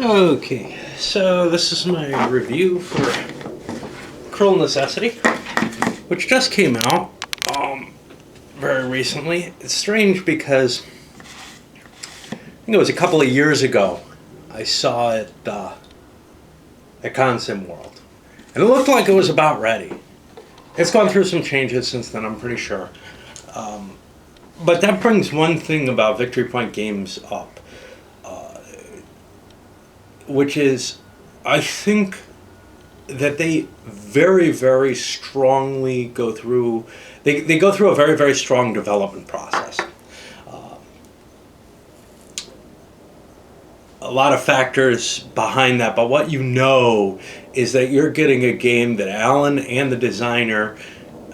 Okay, so this is my review for Cruel Necessity, which just came out very recently. It's strange because I think it was a couple of years ago I saw it at Consim World, and it looked like it was about ready. It's gone through some changes since then, I'm pretty sure. But that brings one thing about Victory Point Games up, which is, I think that they very, very strongly go through, they go through a very, very strong development process. A lot of factors behind that, but what you know is that you're getting a game that Alan and the designer,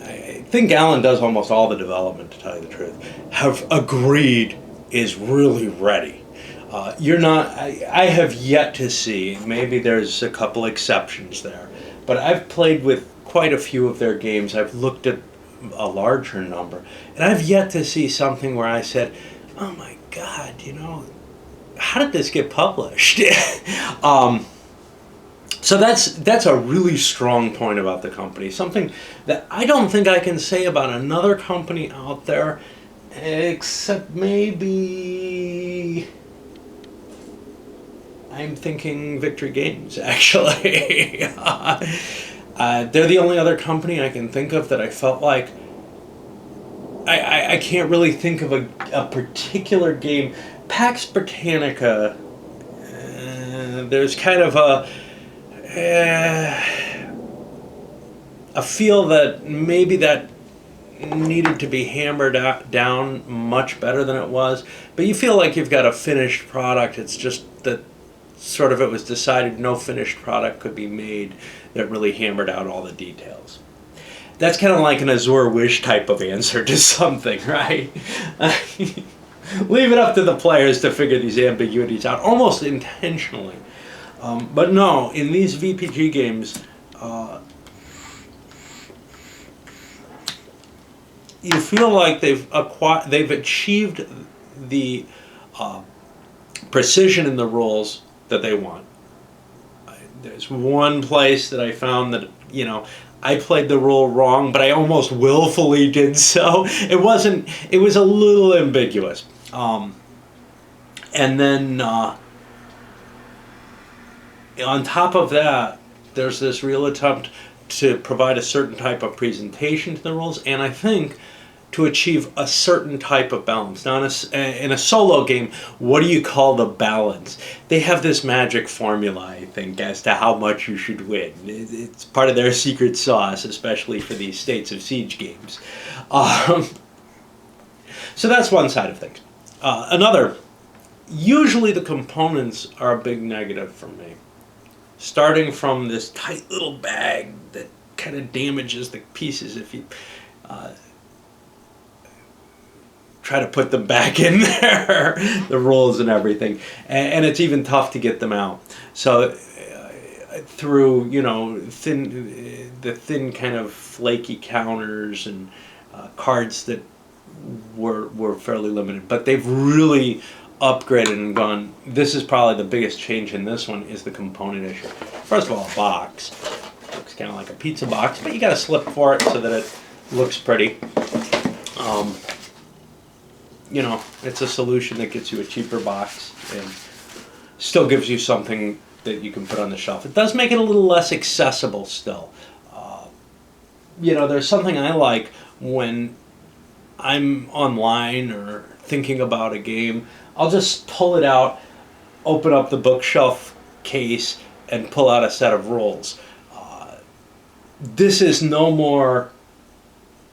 I think Alan does almost all the development, to tell you the truth, have agreed is really ready. You're not, I have yet to see, maybe there's a couple exceptions there, but I've played with quite a few of their games. I've looked at a larger number, and I've yet to see something where I said, oh my God, how did this get published? So that's a really strong point about the company, something that I don't think I can say about another company out there, except maybe I'm thinking Victory Games, actually. They're the only other company I can think of that I felt like I can't really think of a particular game. Pax Britannica, there's kind of a feel that maybe that needed to be hammered down much better than it was, but you feel like you've got a finished product. It's just that sort of it was decided no finished product could be made that really hammered out all the details. That's kind of like an Azure Wish type of answer to something, right? Leave it up to the players to figure these ambiguities out, almost intentionally. But no, in these VPG games, you feel like they've achieved the precision in the rules that they want. There's one place that I found that, I played the rule wrong, but I almost willfully did so. It was a little ambiguous. And then on top of that, there's this real attempt to provide a certain type of presentation to the rules, and I think to achieve a certain type of balance. Now, in a solo game, what do you call the balance? They have this magic formula, I think, as to how much you should win. It's part of their secret sauce, especially for these States of Siege games. So that's one side of things. Another, usually the components are a big negative for me. Starting from this tight little bag that kind of damages the pieces if you try to put them back in there, the rolls and everything, and it's even tough to get them out. So through the thin kind of flaky counters and cards that were fairly limited, but they've really upgraded and gone. This is probably the biggest change in this one is the component issue. First of all, a box looks kind of like a pizza box, but you got to slip for it so that it looks pretty. It's a solution that gets you a cheaper box and still gives you something that you can put on the shelf. It does make it a little less accessible still. There's something I like when I'm online or thinking about a game. I'll just pull it out, open up the bookshelf case, and pull out a set of rules. This is no more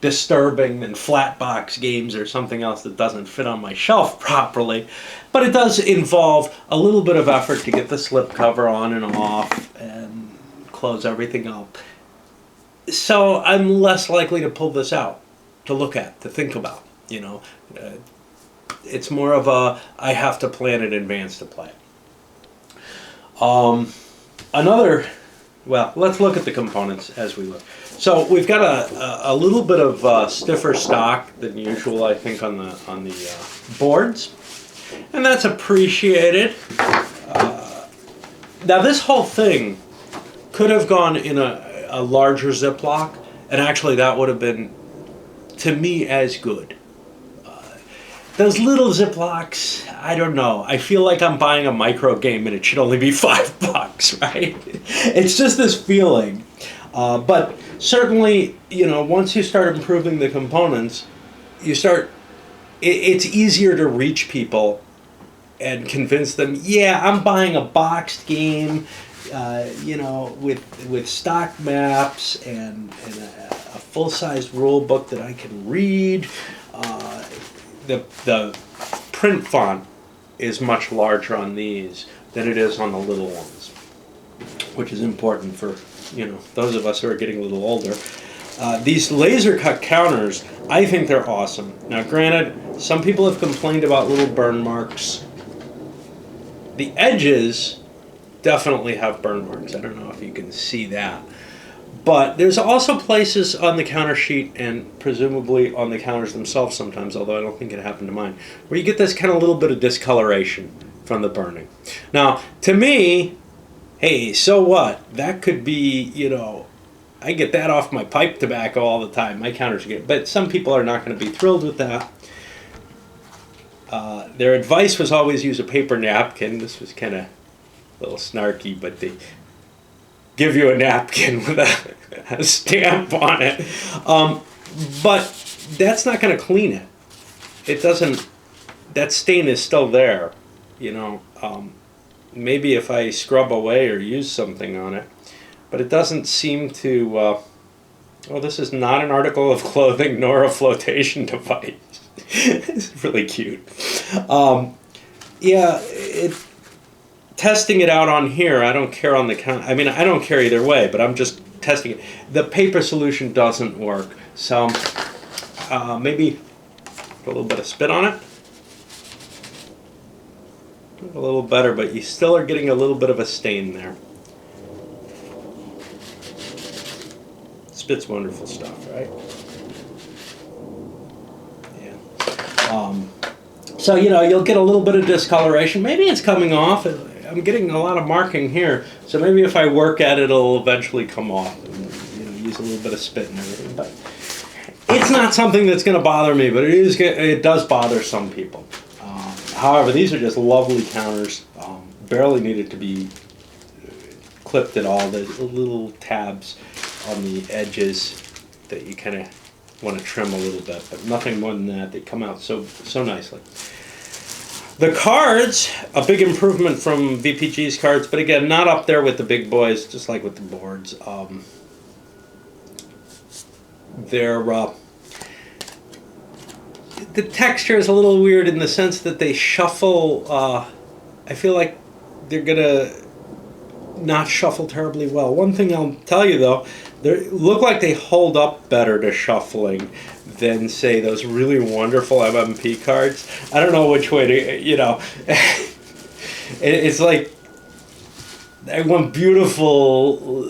disturbing than flat box games or something else that doesn't fit on my shelf properly, but it does involve a little bit of effort to get the slipcover on and off and close everything up. So I'm less likely to pull this out to look at, to think about. It's more of a I have to plan in advance to play. Let's look at the components as we look. So we've got a little bit of stiffer stock than usual, I think, on the boards, and that's appreciated. Now this whole thing could have gone in a larger Ziploc, and actually that would have been, to me, as good. Those little Ziplocs, I don't know. I feel like I'm buying a micro game and it should only be $5, right? It's just this feeling. But certainly, once you start improving the components, it's easier to reach people and convince them, yeah, I'm buying a boxed game, with stock maps and a full-sized rule book that I can read. The print font is much larger on these than it is on the little ones, which is important for those of us who are getting a little older. These laser cut counters, I think they're awesome. Now granted, some people have complained about little burn marks. The edges definitely have burn marks. I don't know if you can see that. But there's also places on the counter sheet and presumably on the counters themselves sometimes, although I don't think it happened to mine, where you get this kind of little bit of discoloration from the burning. Now, to me, hey, so what? That could be, I get that off my pipe tobacco all the time. My counters get, but some people are not going to be thrilled with that. Their advice was always use a paper napkin. This was kind of a little snarky, but they give you a napkin with a stamp on it. But that's not going to clean it. It doesn't, that stain is still there, maybe if I scrub away or use something on it. But it doesn't seem to, well, this is not an article of clothing nor a flotation device. It's really cute. Testing it out on here, I don't care on the count. I mean, I don't care either way, but I'm just testing it. The paper solution doesn't work, so maybe put a little bit of spit on it. A little better, but you still are getting a little bit of a stain there. Spit's wonderful stuff, right? Yeah. So, you'll get a little bit of discoloration. Maybe it's coming off. I'm getting a lot of marking here, so maybe if I work at it, it'll eventually come off. And, use a little bit of spit and everything. But it's not something that's going to bother me, but it does bother some people. However, these are just lovely counters. Barely needed to be clipped at all. The little tabs on the edges that you kind of want to trim a little bit, but nothing more than that. They come out so nicely. The cards, a big improvement from VPG's cards, but again, not up there with the big boys, just like with the boards. The texture is a little weird in the sense that they shuffle. I feel like they're gonna not shuffle terribly well. One thing I'll tell you though, they look like they hold up better to shuffling than, say, those really wonderful MMP cards. I don't know which way to, it's like I want beautiful,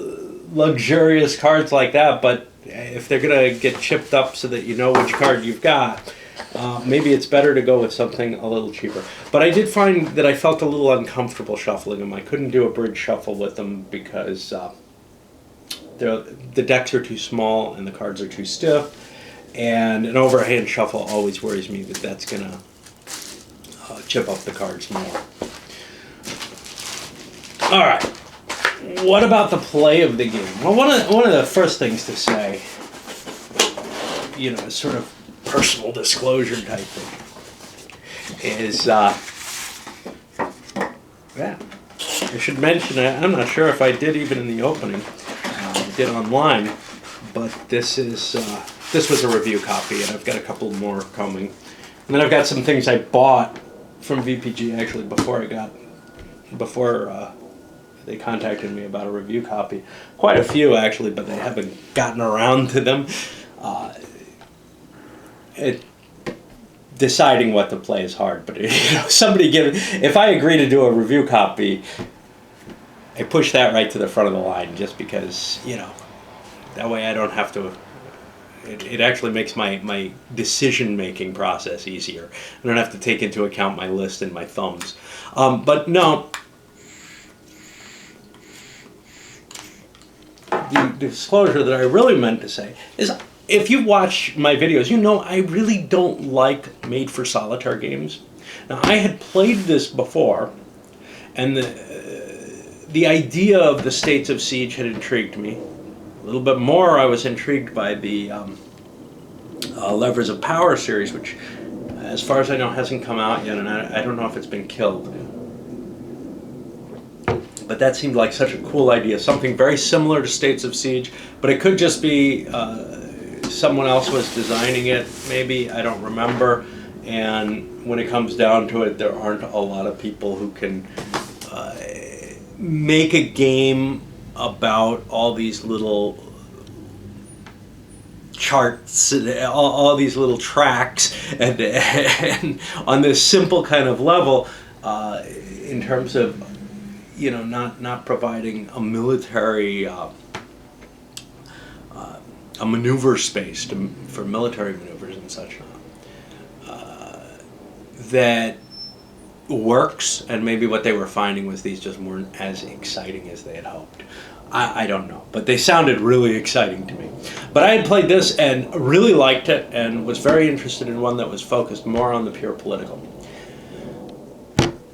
luxurious cards like that, but if they're gonna get chipped up so that you know which card you've got, maybe it's better to go with something a little cheaper. But I did find that I felt a little uncomfortable shuffling them. I couldn't do a bridge shuffle with them because the decks are too small and the cards are too stiff. And an overhand shuffle always worries me that that's going to chip up the cards more. All right. What about the play of the game? Well, one of the first things to say, sort of personal disclosure type thing, is, I should mention, I'm not sure if I did even in the opening, I did online, but this was a review copy, and I've got a couple more coming. And then I've got some things I bought from VPG actually before they contacted me about a review copy. Quite a few actually, but they haven't gotten around to them. Deciding what to play is hard, but if I agree to do a review copy, I push that right to the front of the line just because, that way I don't have to. It actually makes my decision-making process easier. I don't have to take into account my list and my thumbs. But no, the disclosure that I really meant to say is, if you watch my videos, you know I really don't like made-for-solitaire games. Now, I had played this before, and the idea of the States of Siege had intrigued me. A little bit more, I was intrigued by the Levers of Power series, which, as far as I know, hasn't come out yet, and I don't know if it's been killed. But that seemed like such a cool idea, something very similar to States of Siege, but it could just be someone else was designing it, maybe, I don't remember. And when it comes down to it, there aren't a lot of people who can make a game about all these little charts, all these little tracks, and on this simple kind of level, in terms of, you know, not providing a military a maneuver space for military maneuvers and such, that works. And maybe what they were finding was these just weren't as exciting as they had hoped. I don't know, but they sounded really exciting to me. But I had played this and really liked it, and was very interested in one that was focused more on the pure political.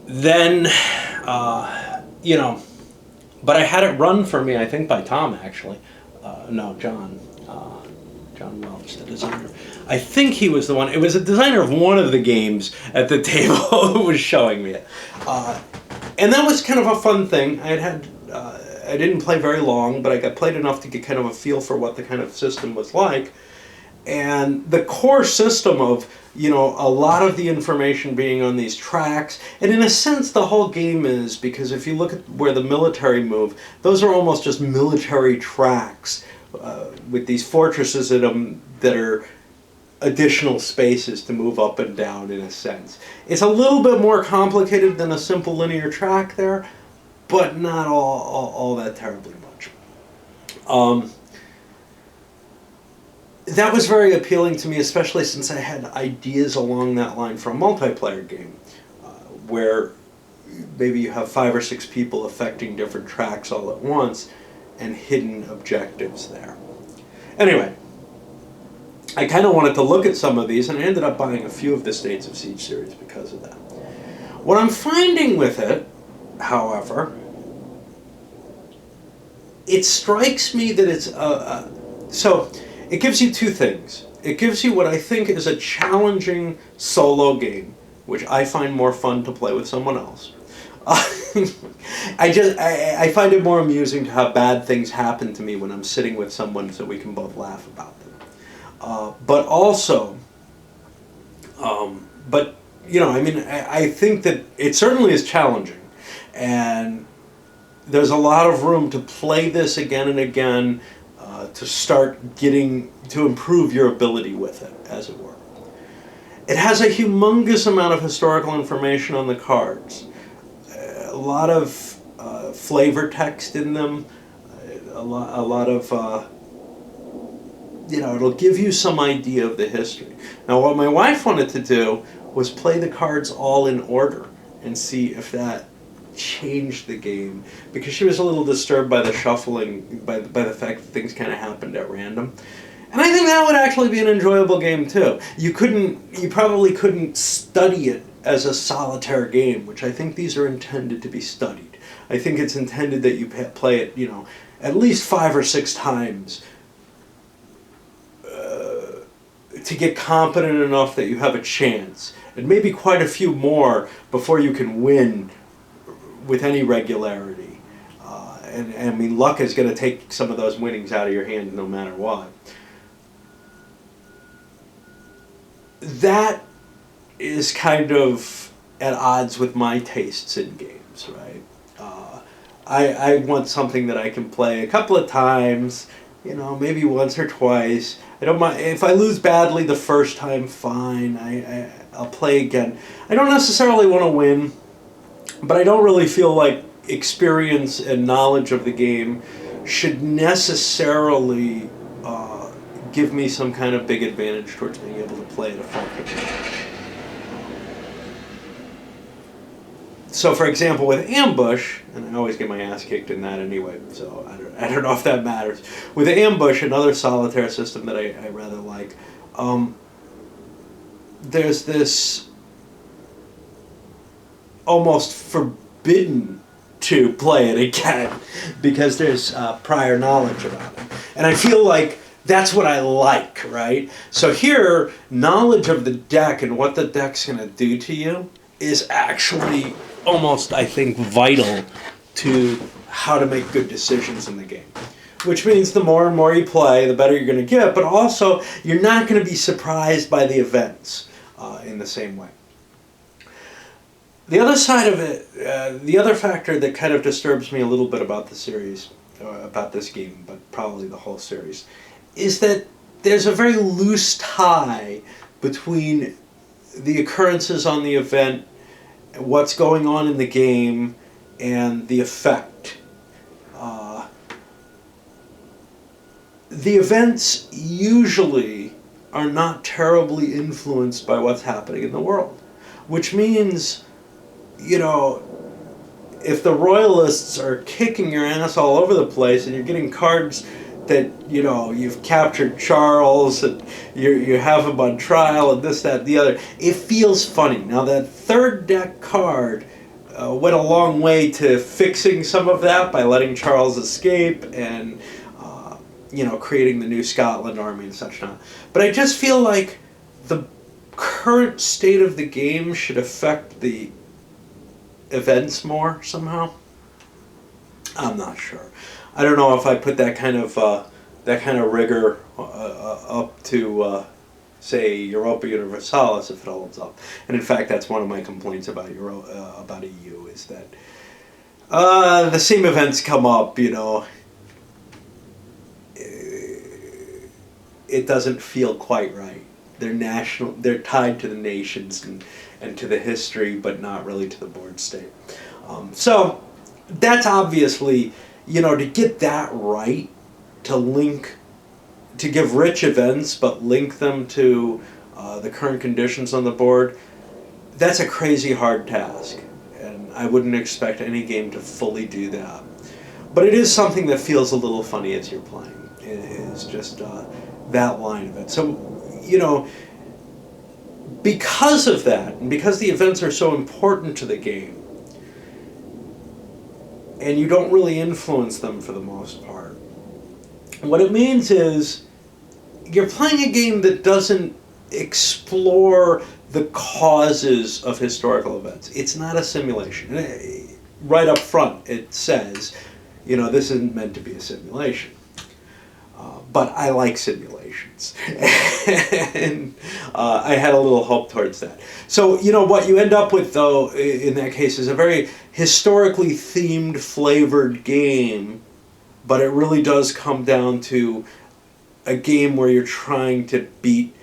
Then, you know, but I had it run for me, I think by Tom, actually. No, John Welch, the designer. I think he was the one. It was a designer of one of the games at the table who was showing me it. And that was kind of a fun thing. I didn't play very long, but I got played enough to get kind of a feel for what the kind of system was like. And the core system of, you know, a lot of the information being on these tracks, and in a sense the whole game is, because if you look at where the military move, those are almost just military tracks with these fortresses in them that are additional spaces to move up and down, in a sense. It's a little bit more complicated than a simple linear track there, but not all that terribly much. That was very appealing to me, especially since I had ideas along that line for a multiplayer game, where maybe you have 5 or 6 people affecting different tracks all at once, and hidden objectives there. Anyway, I kind of wanted to look at some of these, and I ended up buying a few of the States of Siege series because of that. What I'm finding with it, however, it strikes me that it's so it gives you two things. It gives you what I think is a challenging solo game, which I find more fun to play with someone else. I find it more amusing to have bad things happen to me when I'm sitting with someone, so we can both laugh about them. But also, but you know, I mean, I think that it certainly is challenging, and there's a lot of room to play this again and again, to start getting to improve your ability with it, as it were. It has a humongous amount of historical information on the cards. A lot of flavor text in them, a lot of, you know, it'll give you some idea of the history. Now, what my wife wanted to do was play the cards all in order and see if that changed the game, because she was a little disturbed by the shuffling, by the fact that things kind of happened at random. And I think that would actually be an enjoyable game too. You probably couldn't study it as a solitaire game, which I think these are intended to be studied. I think it's intended that you play it, you know, at least 5 or 6 times to get competent enough that you have a chance, and maybe quite a few more before you can win with any regularity. And I mean, luck is going to take some of those winnings out of your hand no matter what. That is kind of at odds with my tastes in games, right? I want something that I can play a couple of times, you know, maybe once or twice. I don't mind if I lose badly the first time. Fine, I'll play again. I don't necessarily want to win, but I don't really feel like experience and knowledge of the game should necessarily give me some kind of big advantage towards being able to play it effectively. So, for example, with Ambush, and I always get my ass kicked in that anyway, so I don't know if that matters. With Ambush, another solitaire system that I rather like, there's this almost forbidden to play it again because there's prior knowledge about it. And I feel like that's what I like, right? So here, knowledge of the deck and what the deck's going to do to you is actually almost, I think, vital to how to make good decisions in the game. Which means the more and more you play, the better you're going to get, but also you're not going to be surprised by the events in the same way. The other side of it, the other factor that kind of disturbs me a little bit about the series, about this game, but probably the whole series, is that there's a very loose tie between the occurrences on the event, what's going on in the game, and the effect. The events usually are not terribly influenced by what's happening in the world, which means, you know, if the royalists are kicking your ass all over the place and you're getting cards that, you know, you've captured Charles and you have him on trial and this, that, and the other, it feels funny. Now that third deck card went a long way to fixing some of that by letting Charles escape and, you know, creating the new Scotland army and such not. But I just feel like the current state of the game should affect the events more somehow. I'm not sure. I don't know if I put that kind of rigor up to say Europa Universalis if it holds up. And in fact, that's one of my complaints about about EU is that the same events come up. You know, it doesn't feel quite right. They're national. They're tied to the nations and to the history, but not really to the board state. So that's obviously, you know, to get that right, to give rich events, but link them to the current conditions on the board, that's a crazy hard task. And I wouldn't expect any game to fully do that. But it is something that feels a little funny as you're playing. It is just that line of it. So, you know, because of that, and because the events are so important to the game, and you don't really influence them for the most part, what it means is you're playing a game that doesn't explore the causes of historical events. It's not a simulation. Right up front it says, you know, this isn't meant to be a simulation. But I like simulations. And I had a little hope towards that. So, you know, what you end up with, though, in that case is a very historically themed, flavored game, but it really does come down to a game where you're trying to beat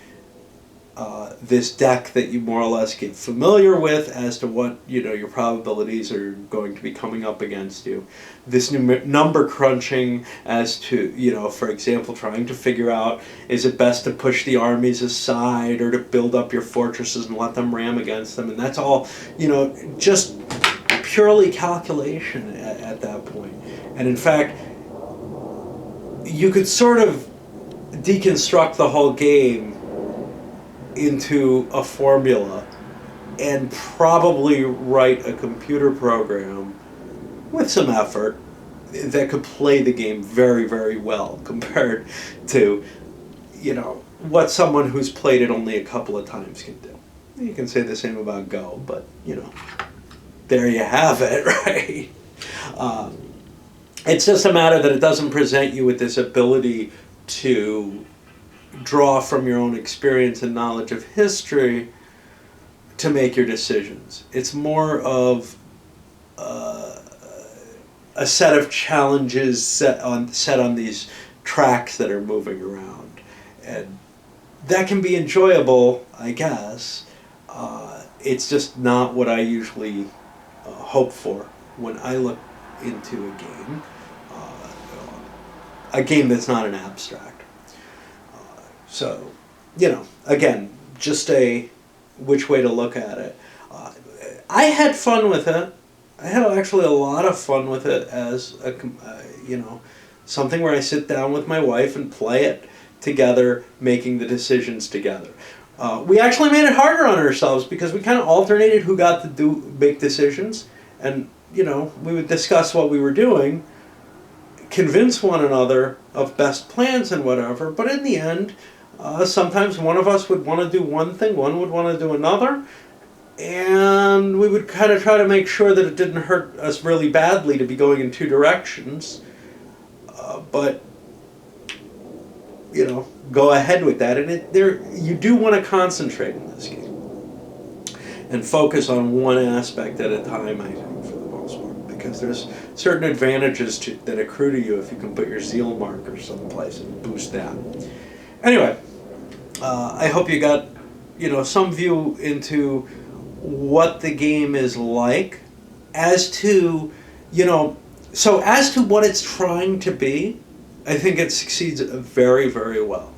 this deck that you more or less get familiar with as to what, you know, your probabilities are going to be coming up against you. This number crunching as to, you know, for example, trying to figure out, is it best to push the armies aside or to build up your fortresses and let them ram against them? And that's all, you know, just purely calculation at that point. And in fact, you could sort of deconstruct the whole game into a formula and probably write a computer program with some effort that could play the game very, very well compared to, you know, what someone who's played it only a couple of times can do. You can say the same about Go, but, you know, there you have it, right? It's just a matter that it doesn't present you with this ability to draw from your own experience and knowledge of history to make your decisions. It's more of a set of challenges set on these tracks that are moving around, and that can be enjoyable, I guess. It's just not what I usually hope for when I look into a game that's not an abstract. So, you know, again, just which way to look at it. I had fun with it. I had actually a lot of fun with it as something where I sit down with my wife and play it together, making the decisions together. We actually made it harder on ourselves because we kind of alternated who got to make decisions, and we would discuss what we were doing, convince one another of best plans and whatever. But in the end, sometimes one of us would want to do one thing, one would want to do another, and we would kind of try to make sure that it didn't hurt us really badly to be going in two directions. But go ahead with that, and you do want to concentrate in this game and focus on one aspect at a time, I think, for the most part, because there's certain advantages that accrue to you if you can put your zeal marker someplace and boost that. Anyway, I hope you got some view into what the game is like, as to as to what it's trying to be. I think it succeeds very, very well.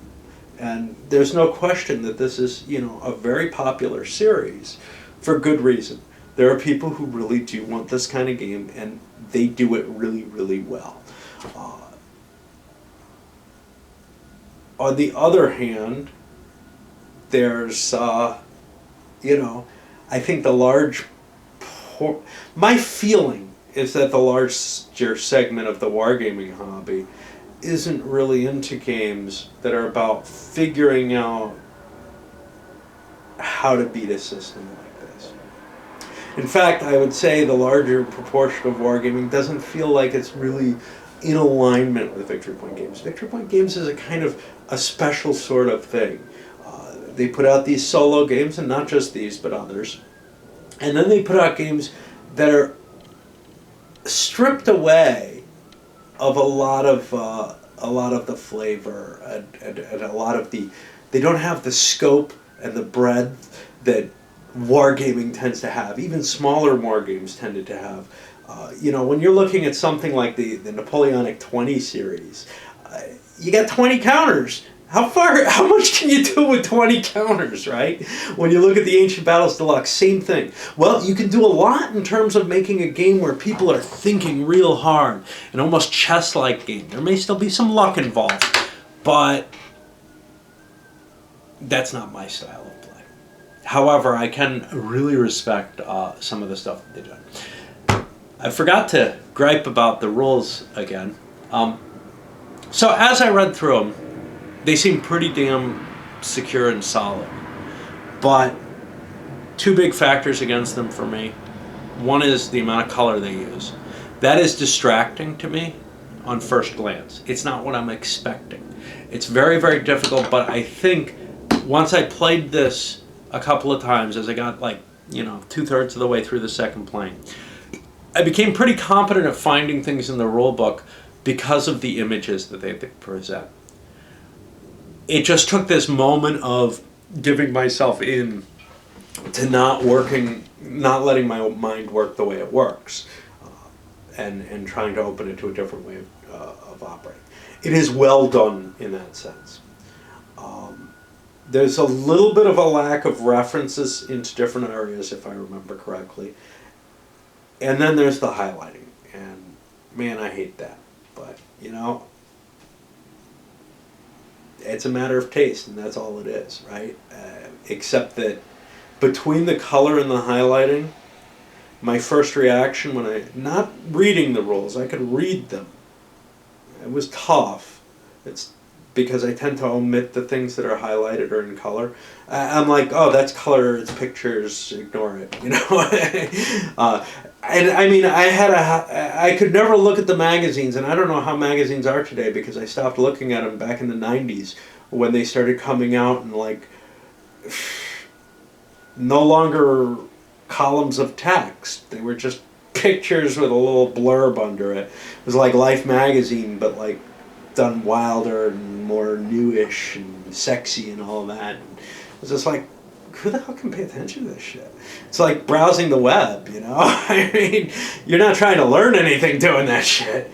And there's no question that this is, a very popular series for good reason. There are people who really do want this kind of game, and they do it really, really well. On the other hand, there's, I think my feeling is that the larger segment of the wargaming hobby isn't really into games that are about figuring out how to beat a system like this. In fact, I would say the larger proportion of wargaming doesn't feel like it's really in alignment with Victory Point games. Victory Point games is a kind of a special sort of thing. They put out these solo games, and not just these, but others. And then they put out games that are stripped away of a lot of the flavor and a lot of they don't have the scope and the breadth that wargaming tends to have. Even smaller wargames tended to have. When you're looking at something like the Napoleonic 20 series, you got 20 counters. How much can you do with 20 counters, right? When you look at the Ancient Battles Deluxe, same thing. Well, you can do a lot in terms of making a game where people are thinking real hard, an almost chess-like game. There may still be some luck involved, but that's not my style of play. However, I can really respect some of the stuff that they've done. I forgot to gripe about the rules again. So as I read through them, they seem pretty damn secure and solid. But two big factors against them for me. One is the amount of color they use. That is distracting to me on first glance. It's not what I'm expecting. It's very, very difficult, but I think once I played this a couple of times, as I got 2/3 of the way through the second playing, I became pretty competent at finding things in the rulebook because of the images that they present. It just took this moment of giving myself in to not letting my mind work the way it works, and trying to open it to a different way of operating. It is well done in that sense. There's a little bit of a lack of references into different areas, if I remember correctly. And then there's the highlighting, and man, I hate that. But, it's a matter of taste, and that's all it is, right? Except that between the color and the highlighting, my first reaction not reading the rules, I could read them. It was tough. It's because I tend to omit the things that are highlighted or in color. I'm like, oh, that's color, it's pictures, ignore it, And I mean, I could never look at the magazines, and I don't know how magazines are today because I stopped looking at them back in the 90s when they started coming out and no longer columns of text. They were just pictures with a little blurb under it. It was like Life magazine, but done wilder and more newish and sexy and all that. And it was just like, who the hell can pay attention to this shit? It's like browsing the web, I mean, you're not trying to learn anything doing that shit.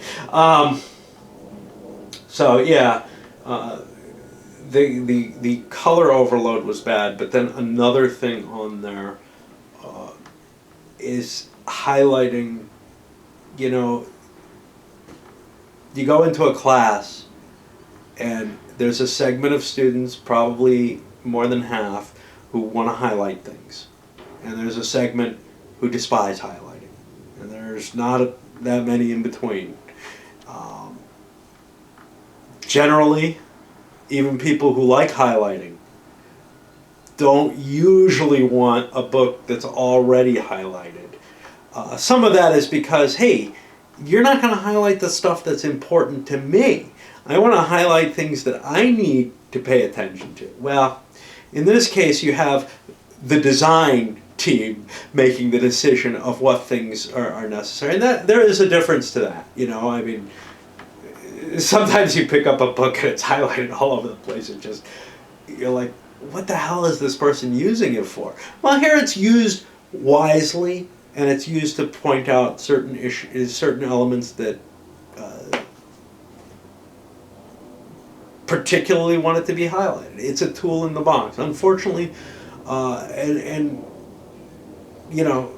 So yeah, the color overload was bad, but then another thing on there is highlighting, you know, you go into a class and there's a segment of students, probably more than half, who want to highlight things. And there's a segment who despise highlighting. And there's not that many in between. Generally, even people who like highlighting don't usually want a book that's already highlighted. Some of that is because, hey, you're not going to highlight the stuff that's important to me. I want to highlight things that I need to pay attention to. Well, in this case, you have the design team making the decision of what things are necessary. And that there is a difference to that. You know, I mean, sometimes you pick up a book and it's highlighted all over the place and just, you're like, what the hell is this person using it for? Well, here it's used wisely, and it's used to point out certain issues, certain elements that particularly want it to be highlighted. It's a tool in the box. Unfortunately, and you know,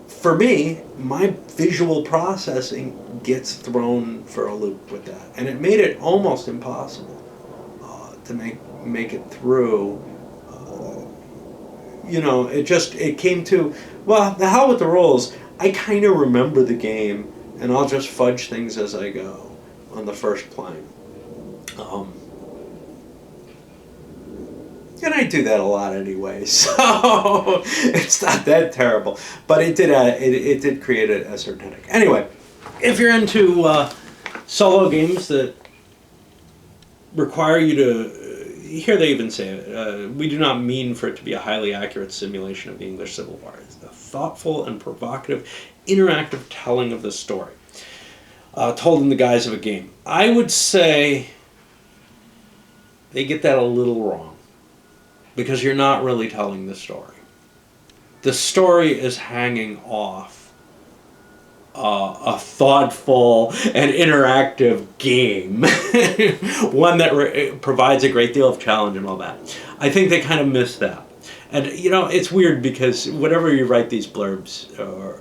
for me, my visual processing gets thrown for a loop with that, and it made it almost impossible to make it through. You know, it came to, well, the hell with the rules. I kind of remember the game, and I'll just fudge things as I go on the first playing. And I do that a lot anyway, so it's not that terrible. But it did create a certain headache. Anyway, if you're into solo games that require you to, here they even say it, we do not mean for it to be a highly accurate simulation of the English Civil War. It's a thoughtful and provocative, interactive telling of the story, told in the guise of a game. I would say they get that a little wrong, because you're not really telling the story. The story is hanging off a thoughtful and interactive game, one that provides a great deal of challenge and all that. I think they kind of miss that. And, you know, it's weird because whenever you write these blurbs, or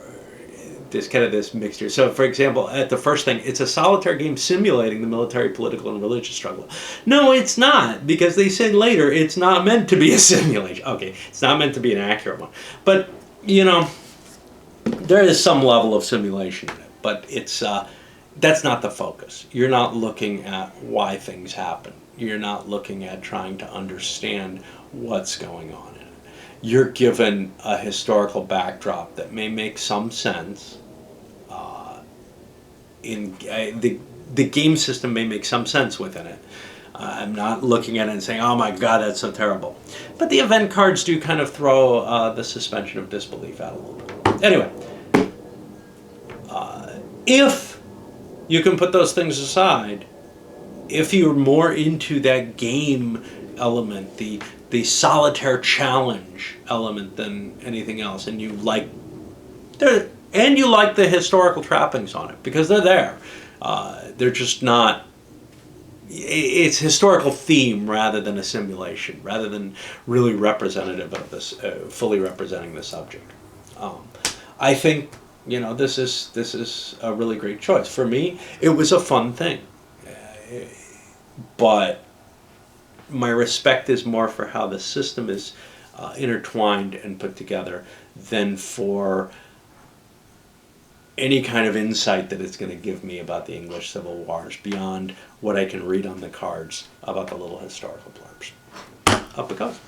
there's kind of this mixture. So, for example, at the first thing, it's a solitaire game simulating the military, political, and religious struggle. No, it's not, because they said later it's not meant to be a simulation. Okay, it's not meant to be an accurate one. But, you know, there is some level of simulation in it, but it's that's not the focus. You're not looking at why things happen. You're not looking at trying to understand what's going on in it. You're given a historical backdrop that may make some sense. The game system may make some sense within it. I'm not looking at it and saying, oh my god, that's so terrible. But the event cards do kind of throw the suspension of disbelief out a little bit. Anyway, if you can put those things aside, if you're more into that game element, the solitaire challenge element than anything else, and you like the historical trappings on it, because they're there. They're just not. It's historical theme rather than a simulation, rather than really representative of this, fully representing the subject. I think, you know, this is a really great choice. For me, it was a fun thing, but my respect is more for how the system is intertwined and put together than for any kind of insight that it's going to give me about the English Civil Wars beyond what I can read on the cards about the little historical blurbs. Up it goes.